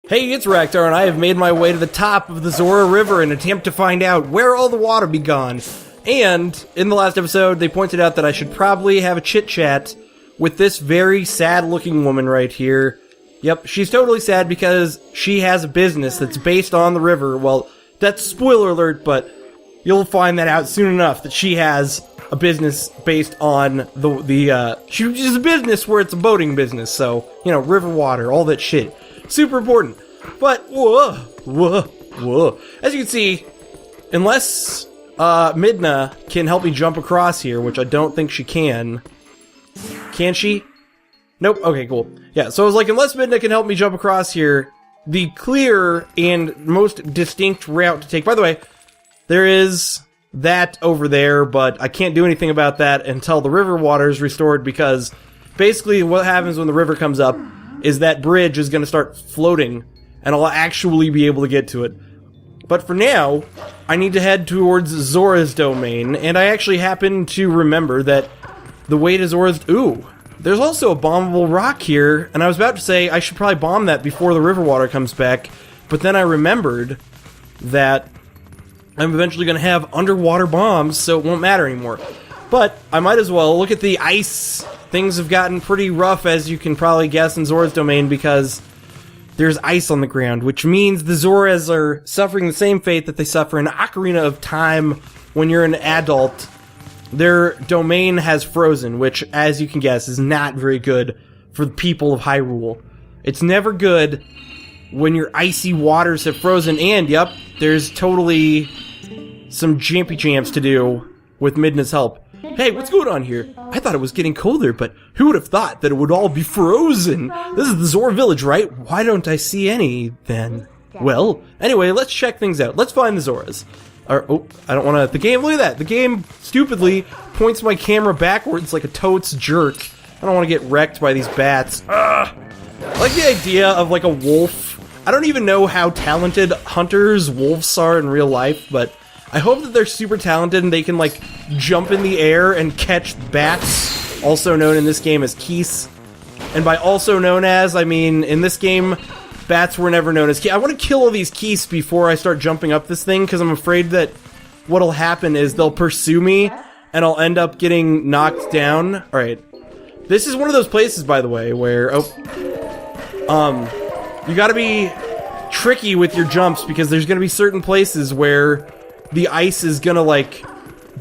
Hey, it's Raktar, and I have made my way to the top of the Zora River in an attempt to find out where all the water be gone. And, in the last episode, they pointed out that I should probably have a chit-chat with this very sad-looking woman right here. Yep, she's totally sad because she has a business that's based on the river. Well, that's spoiler alert, but you'll find that out soon enough, that she has a business based on she's a business where it's a boating business, so, you know, river water, all that shit. Super important. But, whoa. As you can see, unless Midna can help me jump across here, which I don't think she can. Can she? Nope. Okay, cool. Yeah, so I was like, unless Midna can help me jump across here, the clear and most distinct route to take... By the way, there is that over there, but I can't do anything about that until the river water is restored, because basically what happens when the river comes up is that bridge is going to start floating, and I'll actually be able to get to it. But for now, I need to head towards Zora's domain, and I actually happen to remember that the way to Zora's... Ooh, there's also a bombable rock here, and I was about to say I should probably bomb that before the river water comes back, but then I remembered that I'm eventually going to have underwater bombs, so it won't matter anymore. But I might as well look at the ice. Things have gotten pretty rough, as you can probably guess, in Zora's domain, because there's ice on the ground, which means the Zoras are suffering the same fate that they suffer in Ocarina of Time when you're an adult. Their domain has frozen, which, as you can guess, is not very good for the people of Hyrule. It's never good when your icy waters have frozen, and, yep, there's totally some jampy champs to do with Midna's help. Hey, what's going on here? I thought it was getting colder, but who would have thought that it would all be frozen? This is the Zora village, right? Why don't I see any, then? Well, anyway, let's check things out. Let's find the Zoras. Oh, I don't want to... The game, look at that. The game, stupidly, points my camera backwards like a totes jerk. I don't want to get wrecked by these bats. Ugh. I like the idea of, like, a wolf. I don't even know how talented hunters wolves are in real life, but I hope that they're super talented and they can, like, jump in the air and catch bats, also known in this game as geese. And by also known as, I mean, in this game, bats were never known as geese. I want to kill all these geese before I start jumping up this thing, because I'm afraid that what'll happen is they'll pursue me, and I'll end up getting knocked down. Alright. This is one of those places, by the way, where, you gotta be tricky with your jumps, because there's gonna be certain places where the ice is gonna, like,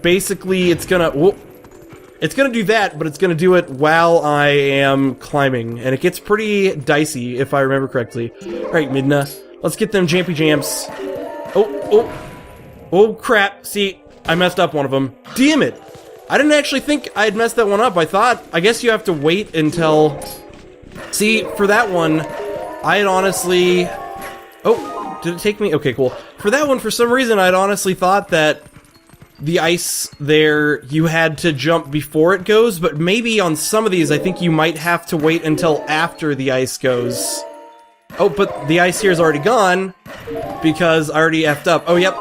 basically, it's gonna do that, but it's gonna do it while I am climbing, and it gets pretty dicey, if I remember correctly. Alright, Midna, let's get them jampy jamps. Oh, crap, see, I messed up one of them. Damn it! I didn't actually think I had messed that one up. I guess you have to wait until... See, for that one, I had honestly... Oh, did it take me? Okay, cool. For that one, for some reason, I'd honestly thought that the ice there, you had to jump before it goes, but maybe on some of these, I think you might have to wait until after the ice goes. Oh, but the ice here is already gone, because I already effed up. Oh, yep.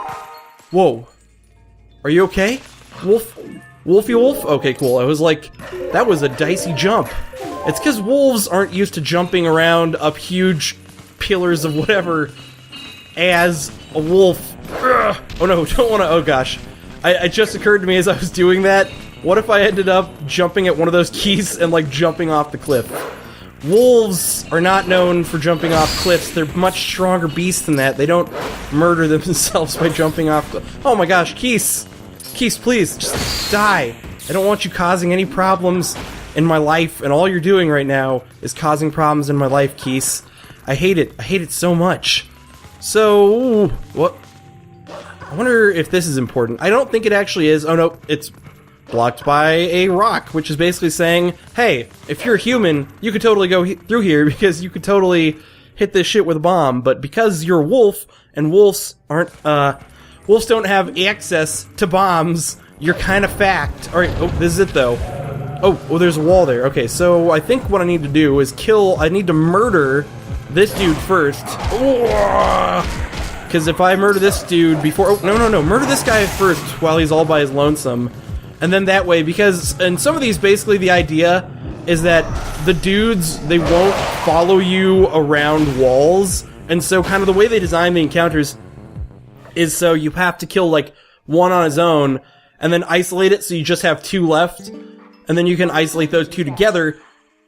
Whoa. Are you okay? Wolfy wolf? Okay, cool. I was like, that was a dicey jump. It's because wolves aren't used to jumping around up huge pillars of whatever as a wolf. Ugh. Oh no, don't want to... Oh gosh. It just occurred to me as I was doing that, what if I ended up jumping at one of those keys and, like, jumping off the cliff? Wolves are not known for jumping off cliffs. They're much stronger beasts than that. They don't murder themselves by jumping off... Oh my gosh, Keese! Keese, please, just die. I don't want you causing any problems in my life, and all you're doing right now is causing problems in my life, Keese. I hate it. I hate it so much. So, what? I wonder if this is important. I don't think it actually is. Oh no, it's blocked by a rock, which is basically saying, hey, if you're a human, you could totally go through here, because you could totally hit this shit with a bomb, but because you're a wolf, and wolves aren't, wolves don't have access to bombs, you're kind of fucked. Alright, oh, this is it though. Oh, there's a wall there. Okay, so I think what I need to do is I need to murder this dude first. Because if I murder this dude before... Oh, no. Murder this guy first while he's all by his lonesome. And then that way, because in some of these, basically the idea is that the dudes, they won't follow you around walls, And so kind of the way they design the encounters is so you have to kill, like, one on his own, and then isolate it so you just have 2 left, and then you can isolate those 2 together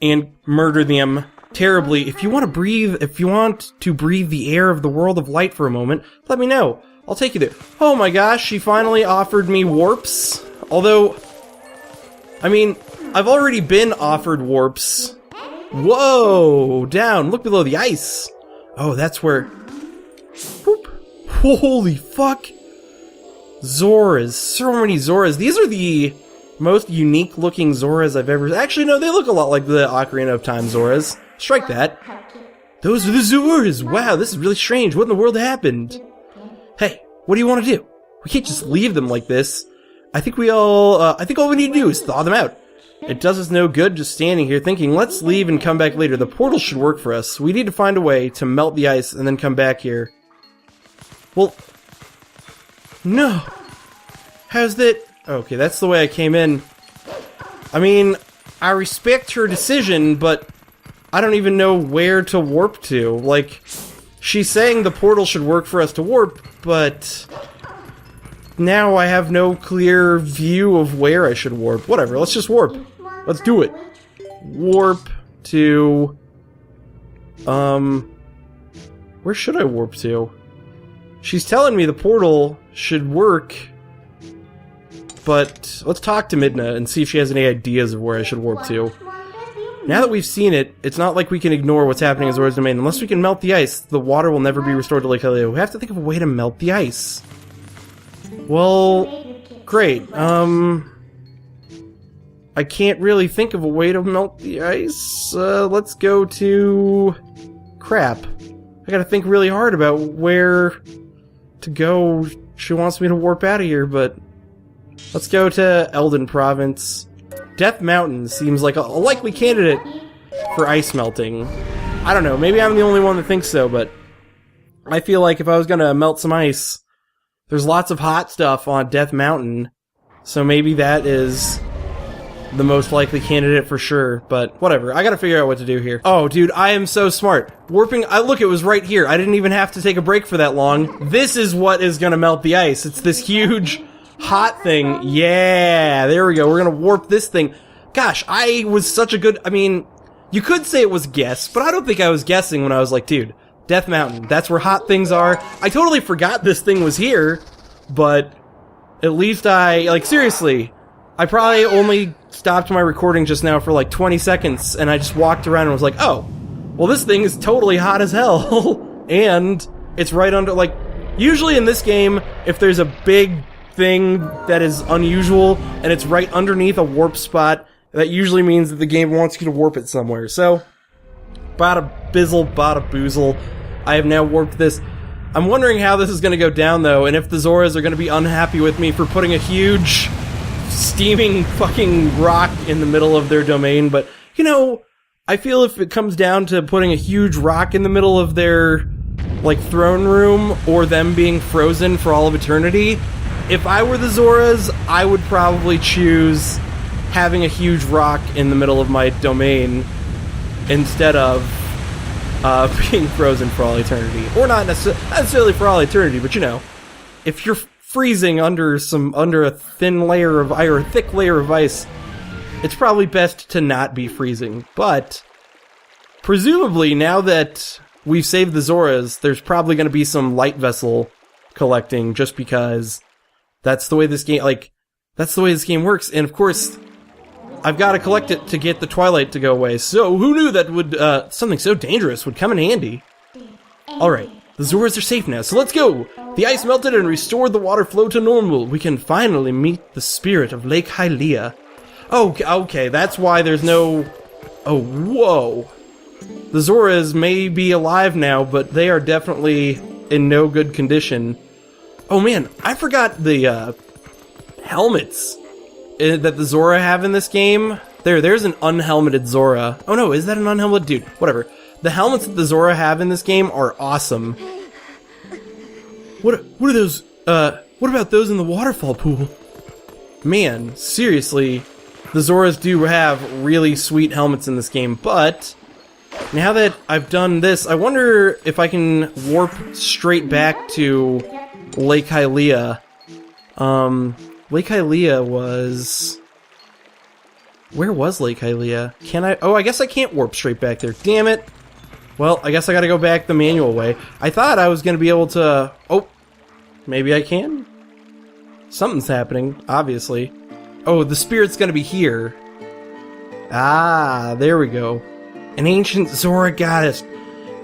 and murder them terribly. If you want to breathe the air of the world of light for a moment, let me know. I'll take you there. Oh my gosh, she finally offered me warps. Although, I mean, I've already been offered warps. Whoa, down, look below the ice. Oh, that's where... Whoop. Holy fuck. Zoras, so many Zoras. These are the most unique looking Zoras I've ever... Actually, no, they look a lot like the Ocarina of Time Zoras. Strike that. Those are the Zoras. Wow, this is really strange. What in the world happened? Hey, what do you want to do? We can't just leave them like this. I think all we need to do is thaw them out. It does us no good just standing here thinking, let's leave and come back later. The portal should work for us. We need to find a way to melt the ice and then come back here. Well, no. How's that? Okay, that's the way I came in. I mean, I respect her decision, but I don't even know where to warp to. Like, she's saying the portal should work for us to warp, but now I have no clear view of where I should warp. Whatever, let's just warp. Let's do it. Warp to... where should I warp to? She's telling me the portal should work, but let's talk to Midna and see if she has any ideas of where I should warp to. Now that we've seen it, it's not like we can ignore what's happening in Zora's Domain. Unless we can melt the ice, the water will never be restored to Lake Hylia. We have to think of a way to melt the ice. Well, great. I can't really think of a way to melt the ice. Let's go to... Crap. I gotta think really hard about where to go. She wants me to warp out of here, but... Let's go to Eldin Province. Death Mountain seems like a likely candidate for ice melting. I don't know, maybe I'm the only one that thinks so, but... I feel like if I was gonna melt some ice, there's lots of hot stuff on Death Mountain, so maybe that is the most likely candidate for sure, but whatever. I gotta figure out what to do here. Oh, dude, I am so smart. Warping, look, it was right here. I didn't even have to take a break for that long. This is what is gonna melt the ice. It's this huge hot thing. Yeah, there we go. We're gonna warp this thing. Gosh, I was such a good... I mean, you could say it was a guess, but I don't think I was guessing when I was like, dude, Death Mountain, that's where hot things are. I totally forgot this thing was here, but at least like, seriously, I probably only stopped my recording just now for like 20 seconds, and I just walked around and was like, oh, well, this thing is totally hot as hell. And it's right under, like, usually in this game, if there's a big thing that is unusual, and it's right underneath a warp spot, that usually means that the game wants you to warp it somewhere. So, bada bizzle, bada boozle, I have now warped this. I'm wondering how this is going to go down, though, and if the Zoras are going to be unhappy with me for putting a huge, steaming fucking rock in the middle of their domain, but, you know, I feel if it comes down to putting a huge rock in the middle of their, like, throne room, or them being frozen for all of eternity, if I were the Zoras, I would probably choose having a huge rock in the middle of my domain instead of being frozen for all eternity. Or not necessarily for all eternity, but you know, if you're freezing under a thin layer of ice, or a thick layer of ice, it's probably best to not be freezing. But presumably, now that we've saved the Zoras, there's probably going to be some light vessel collecting, just because that's the way this game, works. And of course, I've got to collect it to get the Twilight to go away. So who knew that would something so dangerous would come in handy? Alright, the Zoras are safe now, so let's go! The ice melted and restored the water flow to normal. We can finally meet the spirit of Lake Hylia. Oh, okay, that's why there's no... Oh, whoa. The Zoras may be alive now, but they are definitely in no good condition. Oh man, I forgot the helmets that the Zora have in this game. There's an unhelmeted Zora. Oh no, is that an unhelmeted? Dude, whatever. The helmets that the Zora have in this game are awesome. What are those, what about those in the waterfall pool? Man, seriously, the Zoras do have really sweet helmets in this game, but Now that I've done this, I wonder if I can warp straight back to Lake Hylia. Lake Hylia was... Where was Lake Hylia? Can I... Oh, I guess I can't warp straight back there. Damn it. Well, I guess I gotta go back the manual way. I thought I was gonna be able to... Oh, maybe I can? Something's happening, obviously. Oh, the spirit's gonna be here. Ah, there we go. An ancient Zora goddess.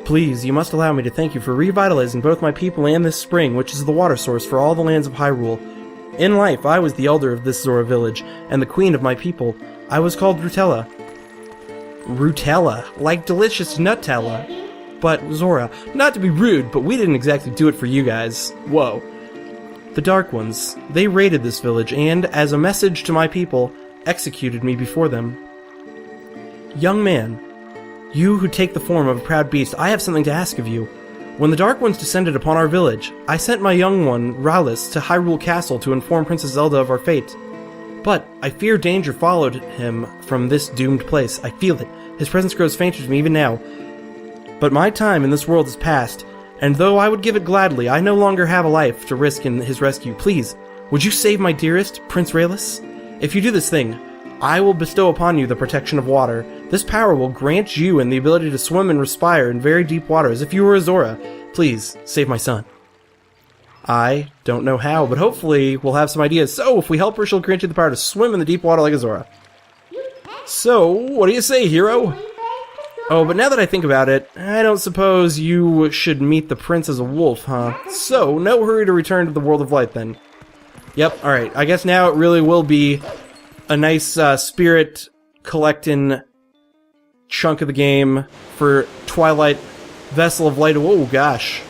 Please, you must allow me to thank you for revitalizing both my people and this spring, which is the water source for all the lands of Hyrule. In life, I was the elder of this Zora village, and the queen of my people. I was called Rutella. Rutella, like delicious Nutella. But, Zora, not to be rude, but we didn't exactly do it for you guys. Whoa. The Dark Ones, they raided this village and, as a message to my people, executed me before them. Young man, you who take the form of a proud beast, I have something to ask of you. When the Dark Ones descended upon our village, I sent my young one, Raulis, to Hyrule Castle to inform Princess Zelda of our fate. But I fear danger followed him from this doomed place. I feel it. His presence grows fainter to me even now. But my time in this world is past, and though I would give it gladly, I no longer have a life to risk in his rescue. Please, would you save my dearest, Prince Raulis? If you do this thing, I will bestow upon you the protection of water. This power will grant you and the ability to swim and respire in very deep water as if you were a Zora. Please, save my son. I don't know how, but hopefully we'll have some ideas. So, if we help her, she'll grant you the power to swim in the deep water like a Zora. So, what do you say, hero? Oh, but now that I think about it, I don't suppose you should meet the prince as a wolf, huh? So, no hurry to return to the world of light, then. Yep, alright. I guess now it really will be a nice spirit collecting chunk of the game for Twilight Vessel of Light. Oh, gosh.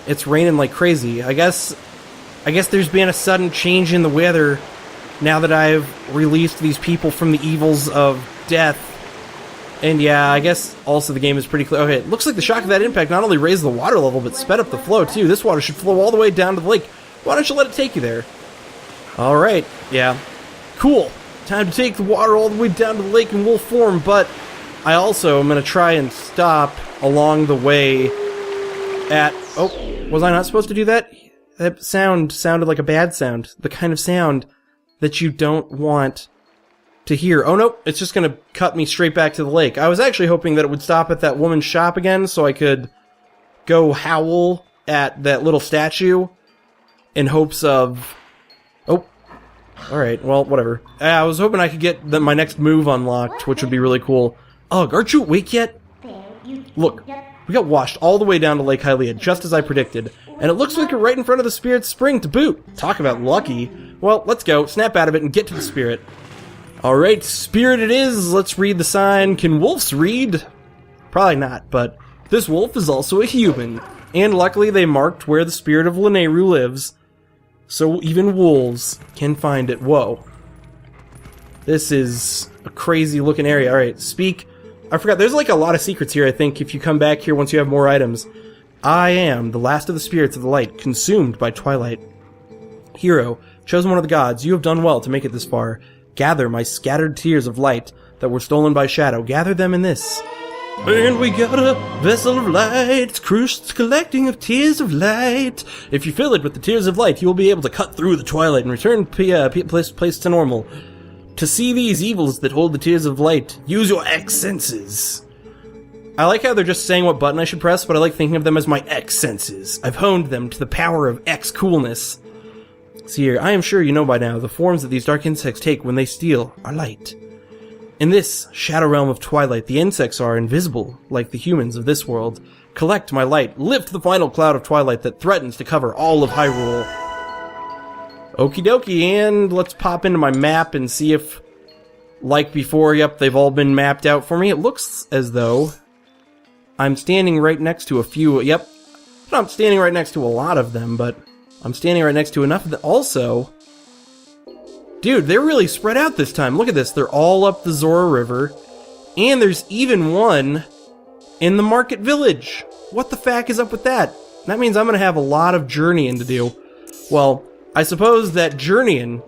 It's raining like crazy. I guess there's been a sudden change in the weather now that I've released these people from the evils of death. And yeah, I guess also the game is pretty clear. Okay, it looks like the shock of that impact not only raised the water level, but sped up the flow too. This water should flow all the way down to the lake. Why don't you let it take you there? Alright, yeah. Cool. Time to take the water all the way down to the lake in wolf form, but I also am going to try and stop along the way at... Oh, was I not supposed to do that? That sounded like a bad sound. The kind of sound that you don't want to hear. Oh, no, it's just going to cut me straight back to the lake. I was actually hoping that it would stop at that woman's shop again so I could go howl at that little statue in hopes of... Oh, alright, well, whatever. I was hoping I could get my next move unlocked, which would be really cool. Ugh, aren't you awake yet? Look, we got washed all the way down to Lake Hylia, just as I predicted. And it looks like we're right in front of the Spirit's Spring to boot. Talk about lucky. Well, let's go, snap out of it, and get to the Spirit. Alright, Spirit it is. Let's read the sign. Can wolves read? Probably not, but this wolf is also a human. And luckily they marked where the Spirit of Lanayru lives, so even wolves can find it. Whoa. This is a crazy looking area. Alright, speak. I forgot, there's like a lot of secrets here, I think, if you come back here once you have more items. I am the last of the spirits of the light, consumed by Twilight. Hero, chosen one of the gods, you have done well to make it this far. Gather my scattered tears of light that were stolen by shadow. Gather them in this. And we got a vessel of light, it's collecting of tears of light. If you fill it with the tears of light, you will be able to cut through the twilight and return place to normal. To see these evils that hold the tears of light, use your X senses. I like how they're just saying what button I should press, but I like thinking of them as my X senses. I've honed them to the power of X coolness. See here, I am sure you know by now, the forms that these dark insects take when they steal are light. In this shadow realm of Twilight, the insects are invisible, like the humans of this world. Collect my light, lift the final cloud of Twilight that threatens to cover all of Hyrule. Okie dokie, and let's pop into my map and see if, like before, yep, they've all been mapped out for me. It looks as though I'm standing right next to a few, yep, I'm standing right next to a lot of them, but I'm standing right next to enough of them. Also, dude, they're really spread out this time. Look at this, they're all up the Zora River, and there's even one in the Market Village. What the fuck is up with that? That means I'm gonna have a lot of journeying to do. Well, I suppose that journeying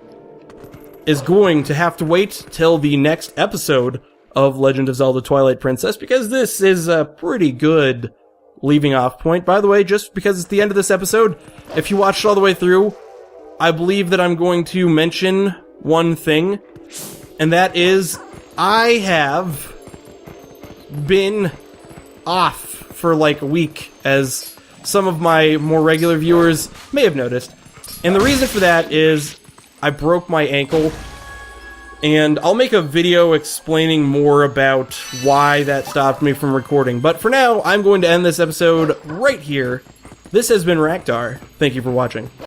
is going to have to wait till the next episode of Legend of Zelda Twilight Princess, because this is a pretty good leaving off point. By the way, just because it's the end of this episode, if you watched all the way through, I believe that I'm going to mention one thing, and that is I have been off for like a week, as some of my more regular viewers may have noticed. And the reason for that is I broke my ankle, and I'll make a video explaining more about why that stopped me from recording. But for now, I'm going to end this episode right here. This has been Raktar. Thank you for watching.